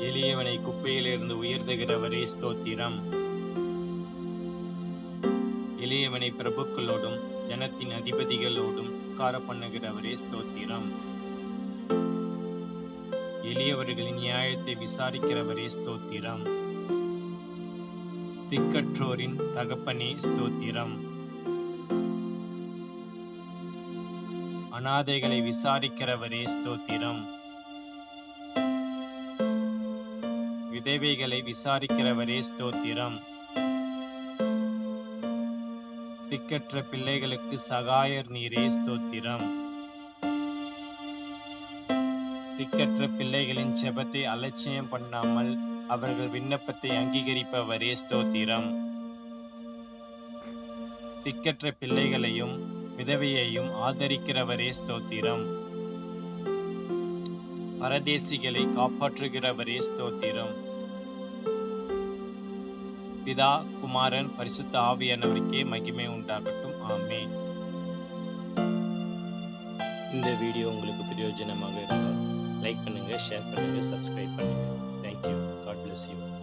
எளியவனை குப்பையிலிருந்து உயர்த்துகிறவரே ஸ்தோத்திரம். எளியவனை பிரபுக்களோடும் ஜனத்தின் அதிபதிகளோடும் உட்கார பண்ணுகிறவரே ஸ்தோத்திரம். எளியவர்களின் நியாயத்தை விசாரிக்கிறவரே ஸ்தோத்திரம். திக்கற்றோரின் தகப்பனே ஸ்தோத்திரம். அநாதைகளை விசாரிக்கிறவரே ஸ்தோத்திரம். விதவைகளை விசாரிக்கிறவரே ஸ்தோத்திரம். திக்கற்ற பிள்ளைகளுக்கு சகாயர் நீரே ஸ்தோத்திரம். திக்கற்ற பிள்ளைகளின் ஜெபத்தை அலட்சியம் பண்ணாமல் அவர்கள் விண்ணப்பத்தை அங்கீகரிப்பவரே ஸ்தோத்திரம். திக்கற்ற பிள்ளைகளையும் விதவையையும் ஆதரிக்கிறவரே ஸ்தோத்திரம். பரதேசிகளை காப்பாற்றுகிறவரே ஸ்தோத்திரம். பிதா, குமாரன், பரிசுத்த ஆவியானவருக்கே மகிமை உண்டாகட்டும். ஆமென். இந்த வீடியோ உங்களுக்கு பிரயோஜனமாக இருந்தால் லைக் பண்ணுங்க, ஷேர் பண்ணுங்க, சப்ஸ்கிரைப் பண்ணுங்க. தேங்க்யூ. God bless you.